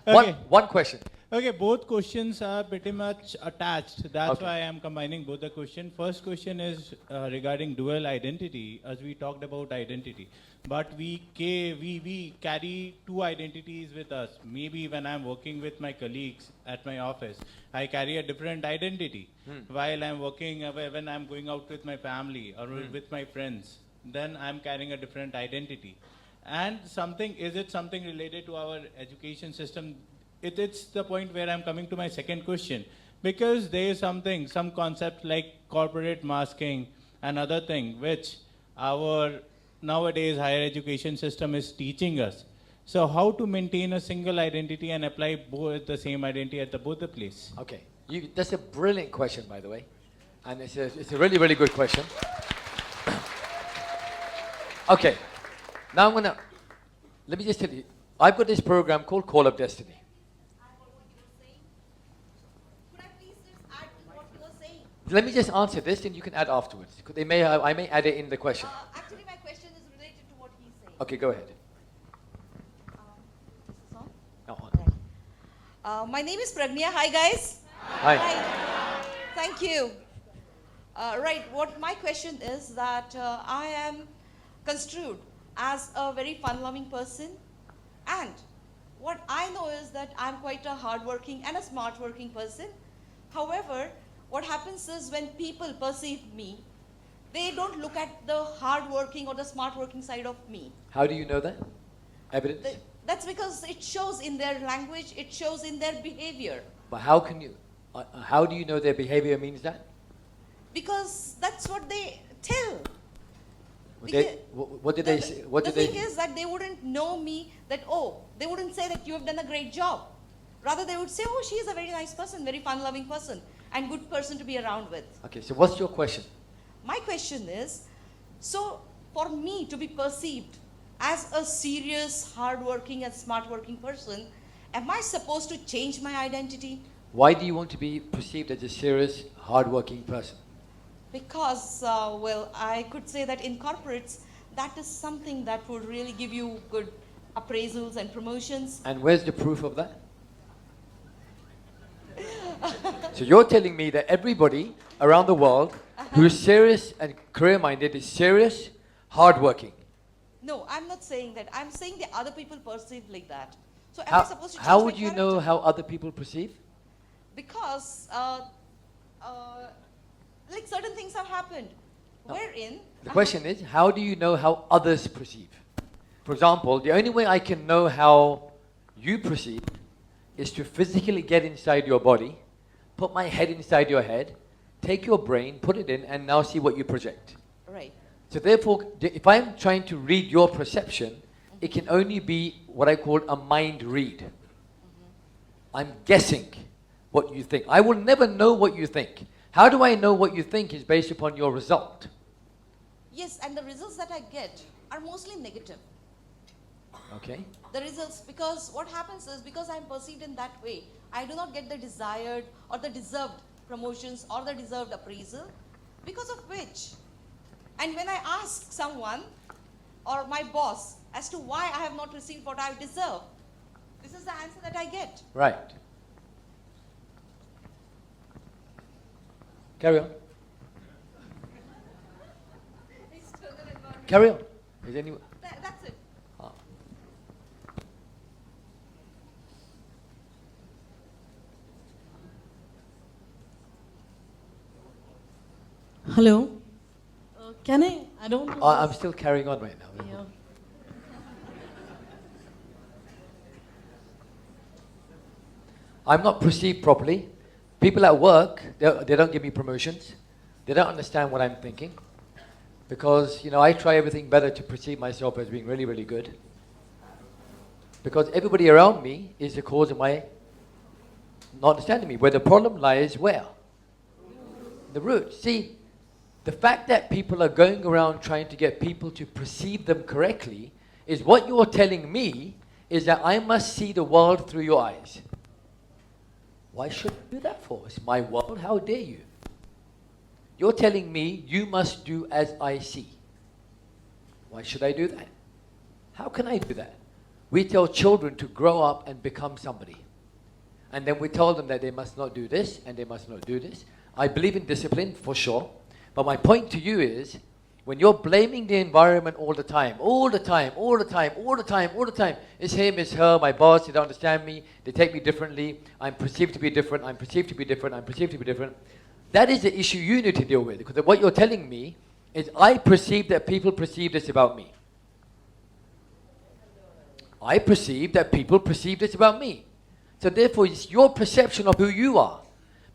Okay. One question. Okay, both questions are pretty much attached. That's Okay. why I'm combining both the question. First question is regarding dual identity, as we talked about identity. But we carry two identities with us. Maybe when I'm working with my colleagues at my office, I carry a different identity. While I'm working, when I'm going out with my family or with my friends, then I'm carrying a different identity. And is it something related to our education system? It's the point where I'm coming to my second question. Because there is some concept like corporate masking and other thing, which our nowadays higher education system is teaching us. So how to maintain a single identity and apply both the same identity at both the place? Okay. That's a brilliant question, by the way. And it's a really, really good question. Okay. Now let me just tell you, I've got this program called Call of Destiny. Let me just answer this, and you can add afterwards. I may add it in the question. Actually, my question is related to what he's saying. Okay, go ahead. My name is Pragnya. Hi, guys. Hi. Thank you. Right, what my question is that I am construed as a very fun-loving person, and what I know is that I'm quite a hard-working and a smart-working person. However, what happens is when people perceive me, they don't look at the hard-working or the smart-working side of me. How do you know that? Evidence? That's because it shows in their language, it shows in their behavior. But how do you know their behavior means that? Because that's what they tell. What did they say? The thing is that they wouldn't know me, they wouldn't say that you have done a great job. Rather, they would say, oh, she is a very nice person, very fun-loving person, and good person to be around with. Okay, so what's your question? My question is, so for me to be perceived as a serious, hard-working and smart-working person, am I supposed to change my identity? Why do you want to be perceived as a serious, hard-working person? Because, well, I could say that in corporates, that is something that would really give you good appraisals and promotions. And where's the proof of that? So you're telling me that everybody around the world who is serious and career-minded is serious, hard-working. No, I'm not saying that. I'm saying that other people perceive like that. So am I supposed to change how my would you character? know how other people perceive? Because, like certain things have happened, wherein... The question is, how do you know how others perceive? For example, the only way I can know how you perceive is to physically get inside your body, put my head inside your head, take your brain, put it in, and now see what you project. Right. So therefore, if I'm trying to read your perception, it can only be what I call a mind read. I'm guessing what you think. I will never know what you think. How do I know what you think is based upon your result? Yes, and the results that I get are mostly negative. Okay. The results, because what happens is, because I'm perceived in that way, I do not get the desired or the deserved promotions or the deserved appraisal, because of which. And when I ask someone or my boss as to why I have not received what I deserve, this is the answer that I get. Right. Carry on. Carry on. Is anyone? That's it. Hello. Can I don't know. I'm still carrying on right now. Yeah. I'm not perceived properly. People at work, they don't give me promotions. They don't understand what I'm thinking. Because, I try everything better to perceive myself as being really, really good. Because everybody around me is the cause of my not understanding me. Where the problem lies, where? The root. See, the fact that people are going around trying to get people to perceive them correctly is what you're telling me is that I must see the world through your eyes. Why should I do that for? It's my world. How dare you? You're telling me you must do as I see. Why should I do that? How can I do that? We tell children to grow up and become somebody. And then we tell them that they must not do this and they must not do this. I believe in discipline, for sure. But my point to you is, when you're blaming the environment all the time, it's him, it's her, my boss, they don't understand me, they take me differently, I'm perceived to be different, I'm perceived to be different, I'm perceived to be different. That is the issue you need to deal with. Because what you're telling me is, I perceive that people perceive this about me. I perceive that people perceive this about me. So therefore, it's your perception of who you are.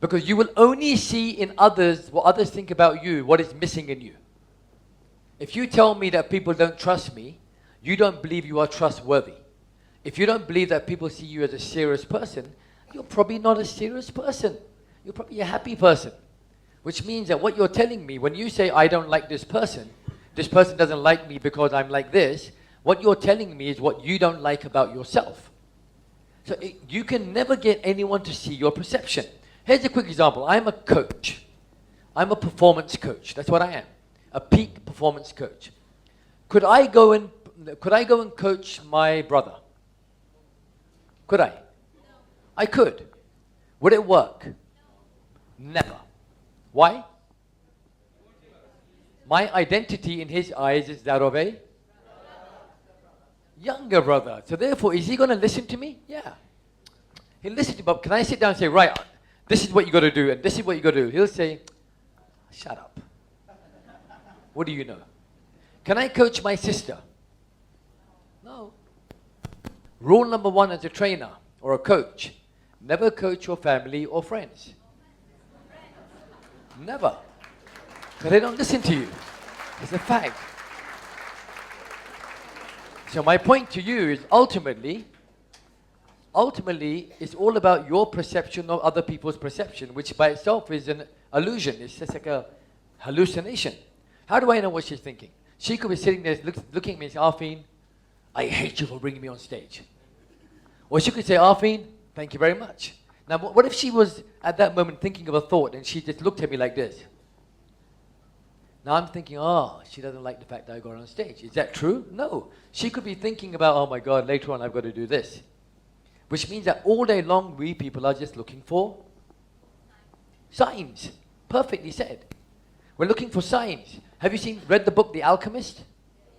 Because you will only see in others what others think about you, what is missing in you. If you tell me that people don't trust me, you don't believe you are trustworthy. If you don't believe that people see you as a serious person, you're probably not a serious person. You're probably a happy person. Which means that what you're telling me, when you say, I don't like this person doesn't like me because I'm like this, what you're telling me is what you don't like about yourself. So you can never get anyone to see your perception. Here's a quick example. I'm a coach. I'm a performance coach. That's what I am. A peak performance coach. Could I go and coach my brother? Could I? I could. Would it work? Never. Why? My identity in his eyes is that of a younger brother. So therefore, is he going to listen to me? Yeah. He'll listen to me, but can I sit down and say, right, this is what you got to do, and this is what you got to do? He'll say, shut up. What do you know? Can I coach my sister? No. Rule number one as a trainer or a coach, never coach your family or friends. Never. Because they don't listen to you. It's a fact. So my point to you is ultimately, it's all about your perception of other people's perception, which by itself is an illusion. It's just like a hallucination. How do I know what she's thinking? She could be sitting there looking at me and say, Arfeen, I hate you for bringing me on stage. Or she could say, Arfeen, thank you very much. Now, what if she was at that moment thinking of a thought and she just looked at me like this? Now I'm thinking, oh, she doesn't like the fact that I got on stage. Is that true? No. She could be thinking about, oh my God, later on I've got to do this. Which means that all day long we people are just looking for signs. Perfectly said. We're looking for signs. Have you read the book, The Alchemist?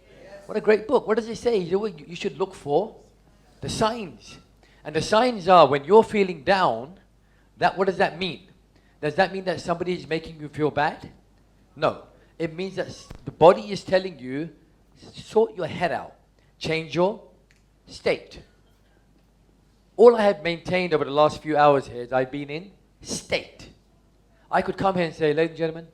Yes. What a great book. What does it say? You should look for the signs. And the signs are, when you're feeling down, what does that mean? Does that mean that somebody is making you feel bad? No. It means that the body is telling you, sort your head out. Change your state. All I have maintained over the last few hours here is I've been in state. I could come here and say, ladies and gentlemen,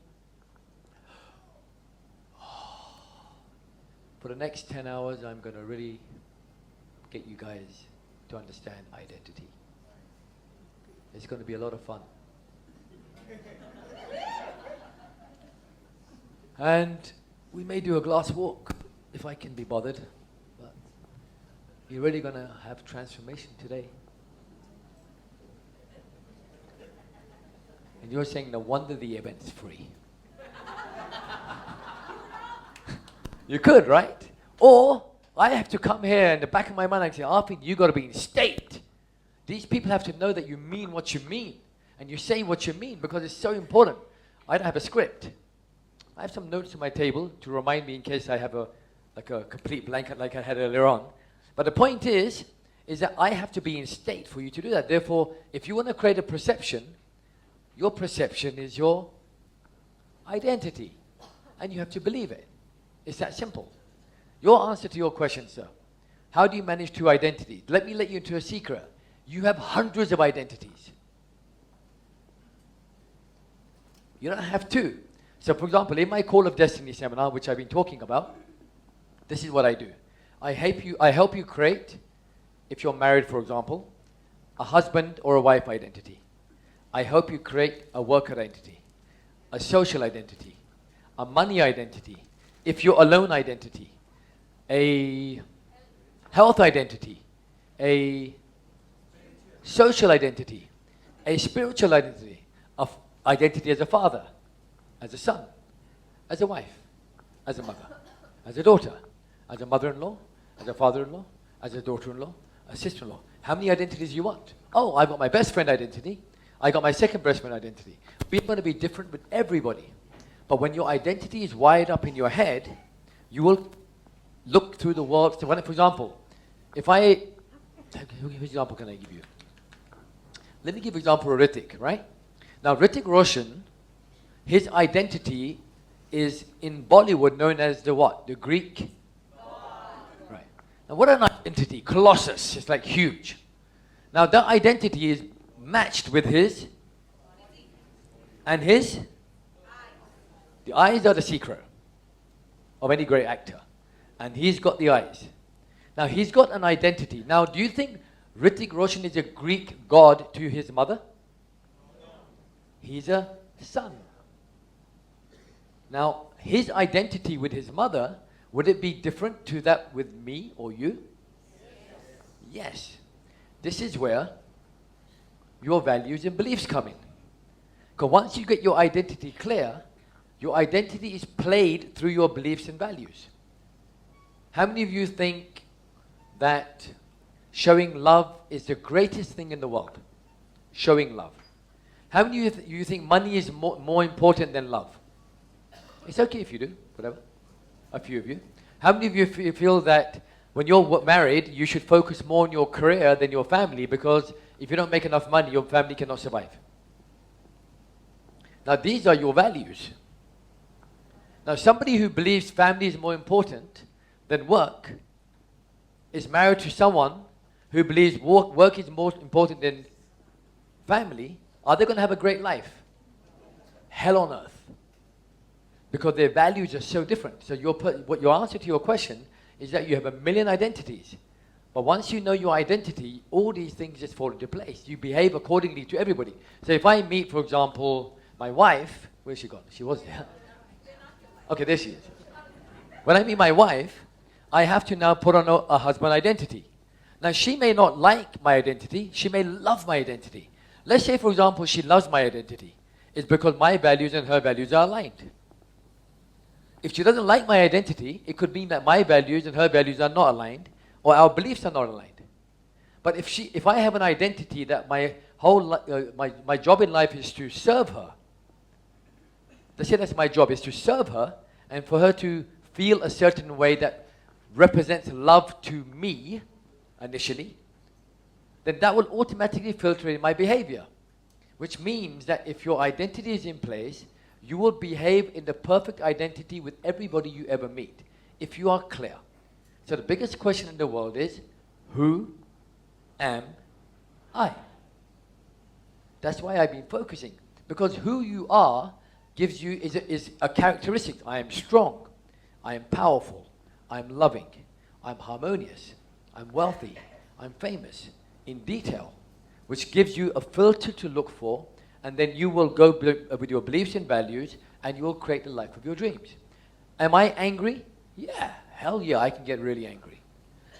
for the next 10 hours, I'm going to really get you guys to understand identity. It's going to be a lot of fun. And we may do a glass walk, if I can be bothered. But you're really going to have transformation today. And you're saying, no wonder the event's free. You could, right? Or I have to come here in the back of my mind and say, Arfeen, you got to be in state. These people have to know that you mean what you mean. And you say what you mean because it's so important. I don't have a script. I have some notes on my table to remind me in case I have a complete blanket like I had earlier on. But the point is that I have to be in state for you to do that. Therefore, if you want to create a perception, your perception is your identity. And you have to believe it. It's that simple. Your answer to your question, sir. How do you manage two identities? Let me let you into a secret. You have hundreds of identities. You don't have two. So for example, in my Call of Destiny seminar, which I've been talking about, this is what I do. I help you create, if you're married, for example, a husband or a wife identity. I help you create a work identity, a social identity, a money identity, if you're alone identity, a health identity, a social identity, a spiritual identity, of identity as a father, as a son, as a wife, as a mother, as a daughter, as a mother-in-law, as a father-in-law, as a daughter-in-law, a sister-in-law. How many identities do you want? Oh, I've got my best friend identity. I got my second best friend identity. We're going to be different with everybody. But when your identity is wired up in your head, you will look through the world. So for example, which example can I give you? Let me give an example of Hrithik, right? Now, Hrithik Roshan, his identity is in Bollywood known as the what? The Greek? Right. Now, what an identity. Colossus. It's like huge. Now, that identity is matched with his and his. The eyes are the secret of any great actor. And he's got the eyes. Now, he's got an identity. Now, do you think Hrithik Roshan is a Greek god to his mother? He's a son. Now, his identity with his mother, would it be different to that with me or you? Yes. This is where your values and beliefs come in. Because once you get your identity clear, your identity is played through your beliefs and values. How many of you think that showing love is the greatest thing in the world? Showing love. How many of you think money is more important than love? It's okay if you do, whatever. A few of you. How many of you feel that when you're married, you should focus more on your career than your family, because if you don't make enough money, your family cannot survive? Now, these are your values. Now, somebody who believes family is more important than work is married to someone who believes work is more important than family. Are they going to have a great life? Hell on earth. Because their values are so different. So what your answer to your question is that you have a million identities. But once you know your identity, all these things just fall into place. You behave accordingly to everybody. So if I meet, for example, my wife, where's she gone? She was there. Okay, there she is. When I meet my wife, I have to now put on a husband identity. Now, she may not like my identity. She may love my identity. Let's say, for example, she loves my identity. It's because my values and her values are aligned. If she doesn't like my identity, it could mean that my values and her values are not aligned, or our beliefs are not aligned. But if I have an identity that my whole my job in life is to serve her, let's say that's my job, is to serve her, and for her to feel a certain way that represents love to me initially, then that will automatically filter in my behavior. Which means that if your identity is in place, you will behave in the perfect identity with everybody you ever meet, if you are clear. So the biggest question in the world is, who am I? That's why I've been focusing. Because who you are gives you, is a characteristic. I am strong. I am powerful. I'm loving. I'm harmonious. I'm wealthy. I'm famous. In detail. Which gives you a filter to look for, and then you will go with your beliefs and values, and you will create the life of your dreams. Am I angry? Yeah, hell yeah, I can get really angry.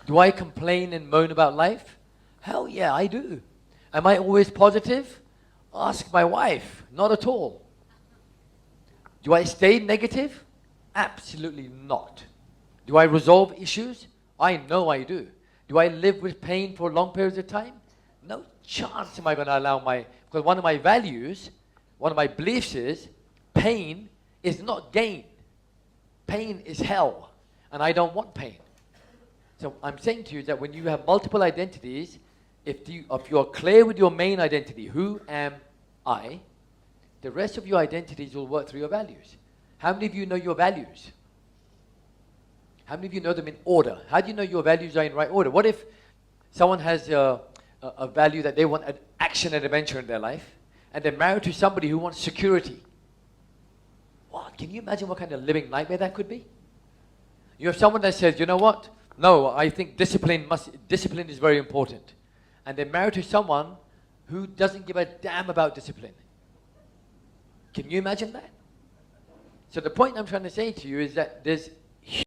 Do I complain and moan about life? Hell yeah, I do. Am I always positive? Ask my wife. Not at all. Do I stay negative? Absolutely not. Do I resolve issues? I know I do. Do I live with pain for long periods of time? No chance am I going to allow because one of my values, one of my beliefs is, pain is not gain. Pain is hell, and I don't want pain. So I'm saying to you that when you have multiple identities, if you are clear with your main identity, who am I, the rest of your identities will work through your values. How many of you know your values? How many of you know them in order? How do you know your values are in right order? What if someone has a value that they want an action and adventure in their life, and they're married to somebody who wants security? What? Can you imagine what kind of living nightmare that could be? You have someone that says, you know what? No, I think discipline is very important. And they're married to someone who doesn't give a damn about discipline. Can you imagine that? So the point I'm trying to say to you is that there's